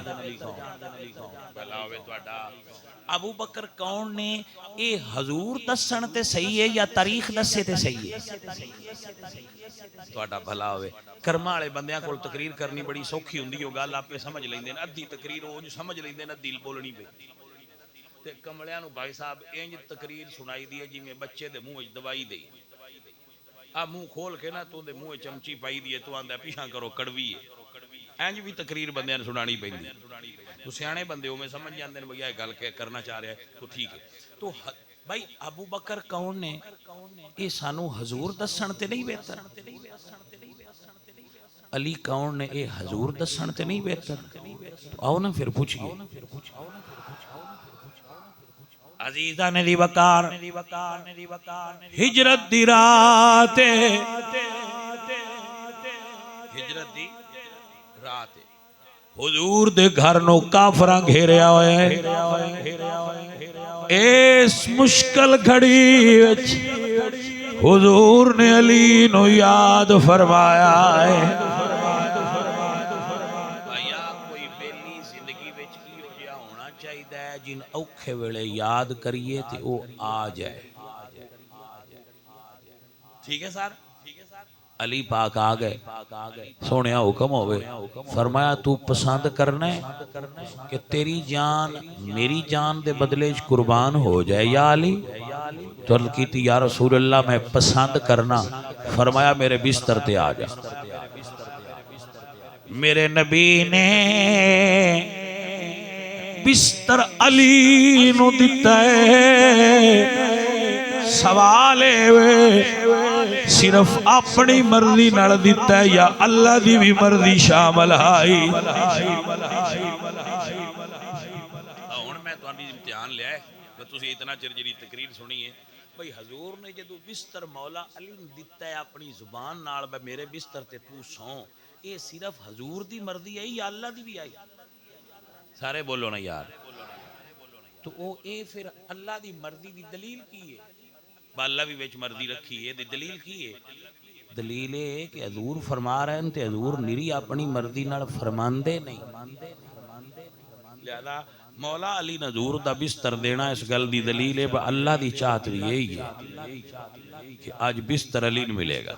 ابو بکر کون نے اے حضور دسن تے صحیح ہے یا تاریخ دسے تے صحیح ہے؟ تہاڈا بھلا ہوئے۔ کرما والے بندیاں کول تقریر کرنی بڑی سوکھی ہوندی ہے، گل آپے سمجھ لیندے نے، ادھی تقریر او سمجھ لیندے نے، دل بولنی پئی تے کملیاں نو بھائی صاحب انج تقریر سنائی دی ہے جویں بچے دے منہ وچ دوائی دئی، آ منہ کھول کے نا تو دے منہ چمچی پائی دی ہے تو آندا پیچھا کرو کڑوی ہے، انج بھی تقریر بندیاں نوں سنانی پیندی۔ تو سیانے بندے او میں سمجھ جاندے نے بھئی یہ گل کرنا چاہ رہا ہے تو ٹھیک ہے۔ تو بھائی ابو بکر کون نے یہ سانو حضور دسن تے نہیں بہتر؟ علی کون نے اے حضور دسن تے نہیں بہتر؟ آؤ نا پھر پوچھئے۔ عزیزان دی وقار ہجرت دی رات ہجرت دی رات حضور دے گھر نو کافراں گھیریا ہوئے اس مشکل گھڑی وچ حضور نے علی نو یاد فرمایا ہے بھائیا کوئی بیلی زندگی وچ کی ہو جیا ہونا چاہیے جن اوکھے ویلے یاد کریے تے او آ جائے ٹھیک ہے سر علی پاک آ گئے سونیا حکم ہوئے فرمایا تو پسند کرنا ہے کہ تیری جان میری جان دے بدلے قربان ہو جائے یا علی تو عرض کی تھی یا رسول اللہ میں پسند کرنا فرمایا میرے بستر تے آ جا میرے نبی نے بستر علی نو دیتا ہے سوال صرف اپنی مرضی نال دیتا ہے یا اللہ دی بھی مرضی شامل آئی ہن میں تہاڈی امتحان لیا ہے تسی اتنا چر جڑی تقریر سنی ہے بھئی حضور نے جدو بستر مولا علی نے دیتا ہے اپنی زبان نال میرے بستر تے تو سو یہ صرف حضور دی مرضی ہے یا اللہ دی بھی آئی سارے بولو نا یار تو او اے پھر اللہ دی مرضی دی دلیل کی ہے اللہ بھی وچ مرضی رکھی ہے دلیل کی ہے دلیل ہے کہ حضور فرما رہے ہیں تے حضور نری اپنی مرضی نال فرماندے نہیں لہذا مولا علی نے حضور دا بستر دینا اس گل دی دلیل ہے اللہ دی چاہت بھی یہی ہے کہ آج بستر علی نے ملے گا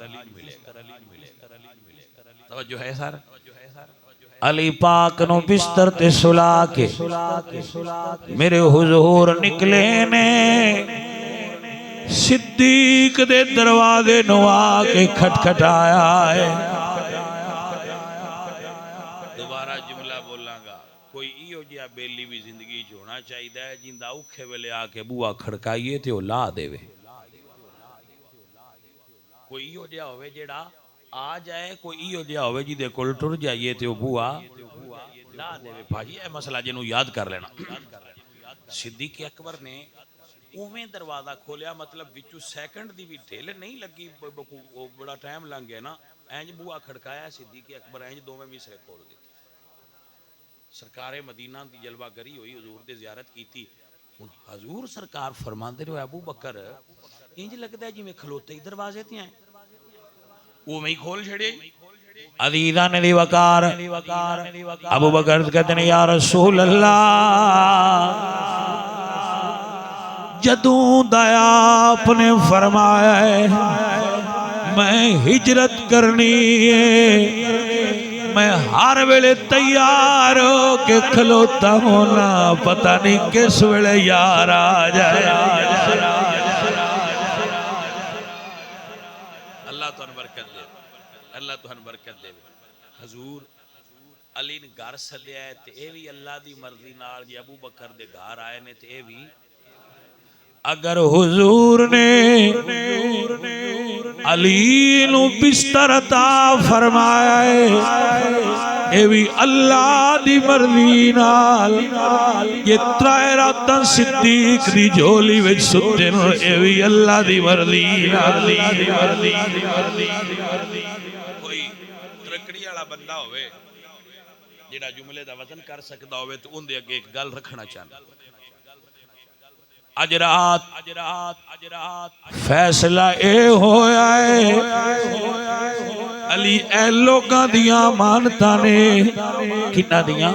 توجہ ہے سر علی پاک نو بستر تے سلا کے میرے حضور نکلے نے صدیق دے دروازے نو آ کے کھٹکھٹایا ہے دوبارہ جملہ بولاں گا کوئی ایو جیا بیلی بھی زندگی ہونا چاہیے جندہ اوکھے ویلے آ کے بوا کھڑکائیے تے او لا دے وے کوئی ایو جیا ہوئے جیڑا آ جائے کوئی ایو جیا ہوئے جی دے کول ٹر جائیے تے او بوا لا دے وے بھائی اے مسئلہ جنوں یاد کر لینا صدیق اکبر نے اوویں دروازہ کھولیا مطلب وچوں سیکنڈ دی بھی ڈھیل نہیں لگی بڑا ٹائم لنگ گیا نا اینج بوا کھڑکایا صدیق اکبر اینج دوویں مصرے کھول دیتے سرکار مدینہ دی جلوہ گری ہوئی حضور دے زیارت کیتی حضور سرکار فرماندے رہے ابو بکر انج لگدا ہے جویں کھلوتے ہی دروازے تے ہیں اوویں ہی کھول چھڑے عزیزان دی وقار ابو بکر کہتے ہیں یا رسول اللہ جدوں دیا آپ نے فرمایا ہے میں ہجرت کرنی ہے میں ہر ویلے تیار ہو کے کھلوتا ہونا پتہ نہیں کس ویلے یار آ جائے اللہ تو برکت دے اللہ تو برکت دے حضور علی نے گھر سدیا ہے تے اے بھی اللہ دی مرضی نال جی ابو بکر دے گھر آئے نے تے اے بھی اگر حضور نے علی نو بستر عطا فرمایا ہے اے بھی اللہ دی مرضی نال یہ ترائے راتاں صدیق دی جھولی وچ ستے نو اے بھی اللہ دی مرضی نال کوئی ترکڑی والا بندہ ہوئے جڑا جملے دا وزن کر سکدا ہوئے تو اون دے اگے ایک گل رکھنا چاہندا اج رات فیصلہ اے ہویا ہے علی اے لوگاں دیاں مانتاں نے کنا دیاں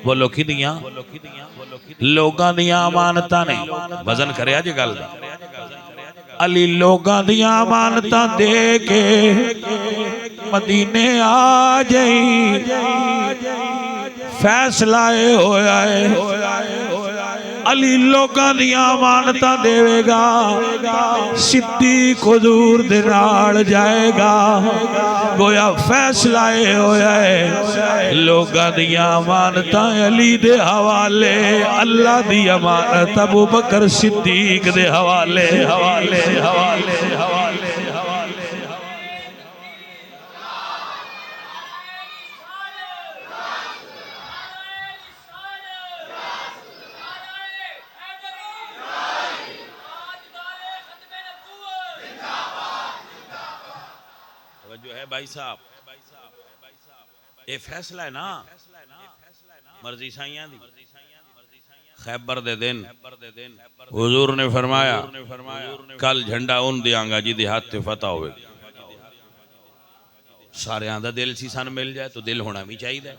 بولو کی دیاں لوگاں دیاں مانتاں نے وزن کریا جے گل دا علی لوگاں دیاں مانتاں دے کے مدینے آ جائیں فیصلہ اے ہویا ہے علی لوگاں دیاں امانتاں دے گا صدیق حضور دے نال جائے گا گویا فیصلہ اے ہویا ہے لوگاں دیاں امانتاں علی دے حوالے اللہ دی امانت ابو بکر صدیق دے حوالے بھائی صاحب یہ فیصلہ ہے نا مرضی سائیاں دی خیبر دے دن حضور نے فرمایا کل جھنڈا ان دیاں گا جی ہاتھ تے فتح ہوئے سارے آندہ دل سی سان مل جائے تو دل ہونا بھی چاہیے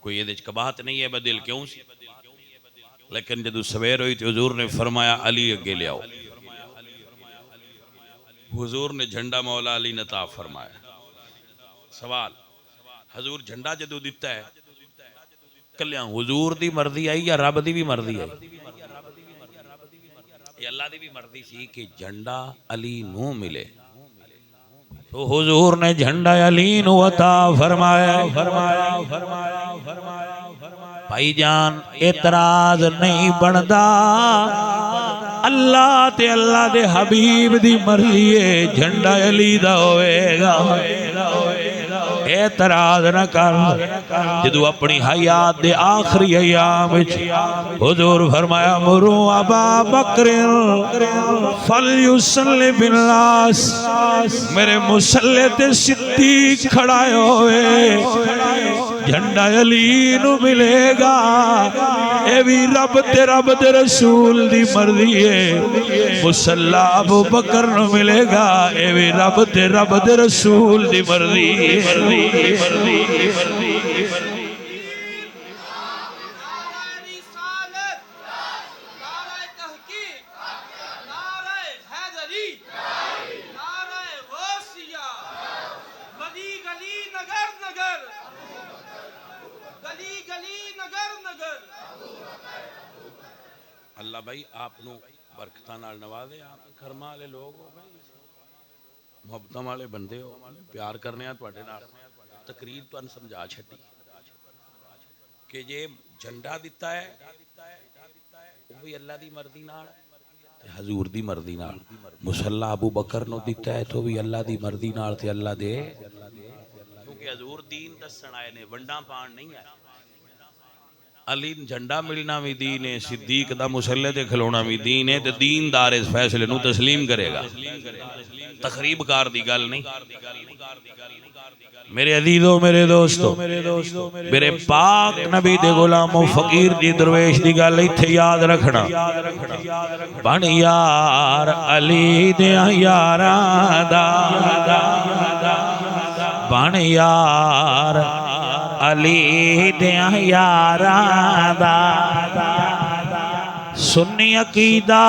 کوئی یہ دیکھ کباہت نہیں ہے دل کیوں سی لیکن جدو سویر ہوئی تو حضور نے فرمایا علی اگے لے آؤ حضور نے جھنڈا مولا علی نتا فرمایا سوال حضور جھنڈا جدو دیتا ہے کلیاں حضور دی مرضی آئی یا رب دی بھی مرضی آئی یہ اللہ دی بھی مرضی سی کہ جھنڈا علی نو ملے تو حضور نے جھنڈا علی نو عطا فرمایا بھائی جان اعتراض نہیں بندا اللہ تے اللہ دے حبیب دی مرضی ہے جھنڈا علی دا ہوئے گا اعتراض نہ کر جدو اپنی حیات دے آخری ایام حضور فرمایا مرو ابا بکر فلیصلی بالناس میرے مصلی تے صدیق کھڑائے ہوئے جھنڈا علی نو ملے گا اے بھی رب تے رسول دی مرضی ہے مصلی ابو بکر نو ملے گا اے بھی رب تے رسول دی مرضی ہے اللہ بھائی آپ نو برکتاں نال نوازے آپ گھرما والے لوگ ہو محبتاں والے بندے ہو پیار کرنے ہیں تواڈے نال تقریر تانوں سمجھا چھٹی کہ یہ جھنڈا دیتا ہے وہ بھی اللہ دی مرضی نال تے حضور دی مرضی نال مصلی ابو بکر نو دیتا ہے تو بھی اللہ دی مرضی نال تے اللہ دے کیونکہ حضور دین دسن آئے نے ونڈاں پان نہیں آئے علی جھنڈا ملنا بھی دین ہے صدیق دا مصلی تے کھلونا بھی دین ہے تے دین دار اس فیصلے نو تسلیم کرے گا تخریب کار دی گل نہیں میرے عزیزو میرے دوستو میرے پاک نبی دے غلامو فقیر دی درویش دی گل ایتھے یاد رکھنا بن یار علی دیاں یاراں دا بن یار علی دیاں یاراں دا سنی عقیدہ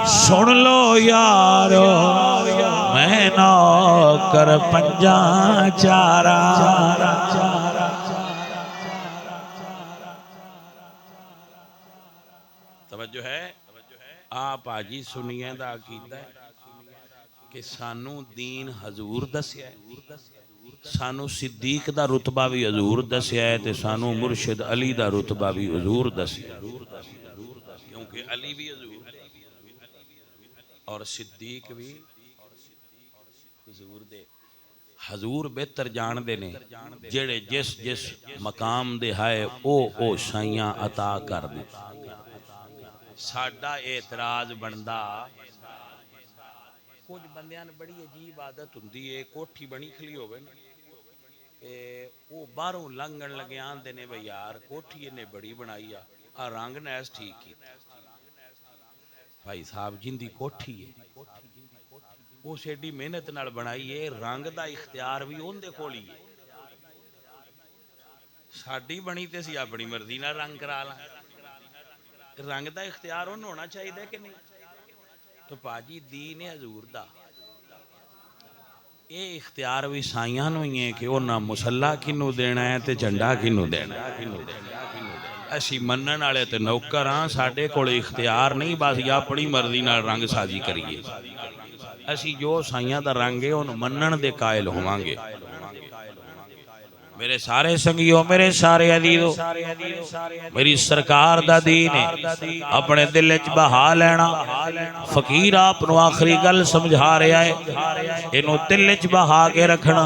سن لو یارو میں نوکر پنجاں چارا توجہ ہے آپ آجی سنیے دا عقیدہ ہے کہ سانو دین حضور دسیا ہے سانو صدیق دا رتبہ بھی حضور دسیا ہے تے سانو مرشد علی دا رتبہ بھی حضور دسیا ہے کیونکہ علی بھی حضور اور صدیق بھی حضور دے حضور بہتر جان دے نے جڑے جس مقام دے ہائے او سائیاں عطا کر دے ساڈا اعتراض بندا کچھ بندیاں نے بڑی عجیب عادت ہوندی ہے کوٹھی بنی کھلی ہوے نا وہ باہروں لنگن لگے آندے نے بھئی یار کوٹھی نے بڑی بنائی آ رنگ نیس ٹھیک کی بھائی صاحب جن دی کوٹھی ہے وہ سیڈی محنت نال بنائی ہے رنگ دا اختیار بھی اون دے کول ہی ہے ساڈی بنی تے سی اپنی مرضی نال رنگ کرا لاں رنگ دا اختیار اون ہونا چاہیے کہ نہیں تو پاجی دین حضور دا اے اختیار بھی سائیاں نو ہی ہے کہ انہاں مصلی کنو دینا ہے تے جھنڈا کنو دینا ہے اسی منن والے تے نوکر ہاں ساڈے کول اختیار نہیں بس یا اپنی مرضی نال رنگ سازی کریے اسی جو سائیاں دا رنگ ہے انہوں منن دے قائل ہوواں گے میرے سارے سنگیوں میرے سارے عزیزوں میری سرکار دا دین ہے اپنے دل وچ بہا لینا فقیر آپ نو آخری گل سمجھا رہا ہے اینو دل وچ بہا کے رکھنا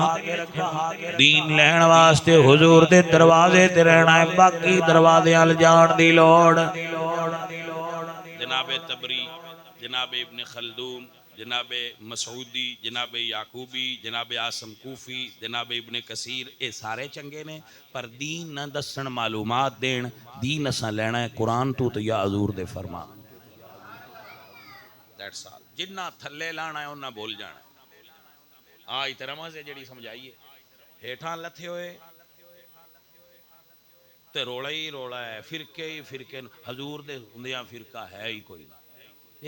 دین لین واسطے حضور دے دروازے تے رہنا ہے باقی دروازے ال جان دی لوڑ جناب تبری جناب ابن خلدون جناب مسعودی، جناب یعقوبی، جناب عاصم کوفی، جناب ابن کثیر، اے سارے چنگے نے، پر دین نہ دسن، معلومات دین، دین اساں لینا ہے قرآن تو یا حضور دے فرمان. That's all. جنہ تھلے لانا ہے انہاں بول جانا ہے. احترام سے جڑی سمجھائیے ہیٹھاں لتھے ہوئے تے روڑا ہی روڑا ہے، فرقے ہی فرقے، حضور دے ہندیاں فرقہ ہے ہی کوئی نہ.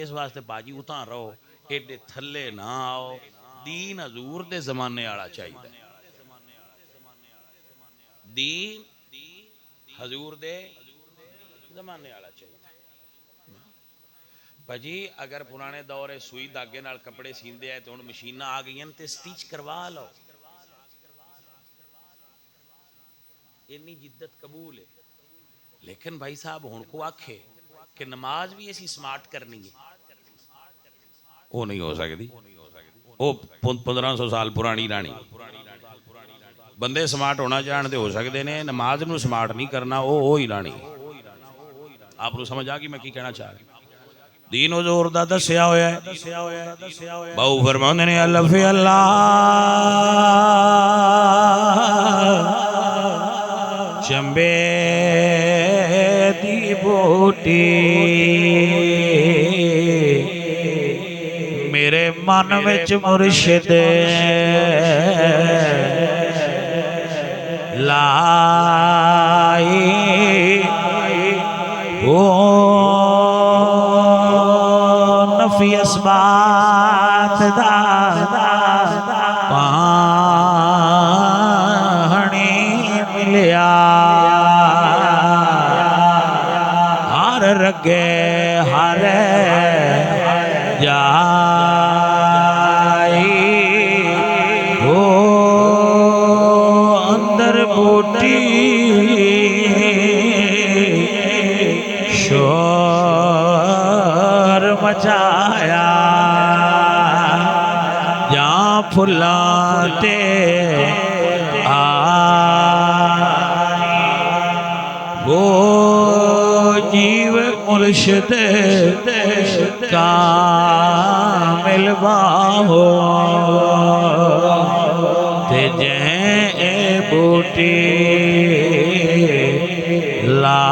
اس واسطے باجی اتاں رہو، ایڈے تھلے نہ آؤ. دین حضور دے زمانے والا چاہیے، دین حضور دے زمانے والا چاہیے. بھجی اگر پرانے دور سوئی دھاگے نال کپڑے سیندے ہیں تو ہن مشیناں آ گئی ہیں تے سٹیچ کروا لو. اتنی جدت قبول ہے. لیکن بھائی صاحب ہن کو آکھے کہ نماز بھی ایسی سمارٹ کرنی ہے، وہ نہیں ہو سکتی. وہ 1500 سال پرانی رانی. بندے سمارٹ ہونا جانتے ہو سکتے ہیں، نماز نو سمارٹ نہیں کرنا، وہ ہی رانی. آپ کو سمجھ آ گئی میں کی کہنا چاہ رہا ہوں؟ دین حضور دا دسیا ہویا ہے. بہو فرماندے نے اللہ فی اللہ چمبے دی بوٹی میرے من وچ مرشد لائی نفی اسبات دا پانی ملیا ہر رگے ہر جائی وہ اندر بوٹی مچایا جہاں پھلاتے وہ جیو مرشد کامل باہو تے جہیں بوٹی لا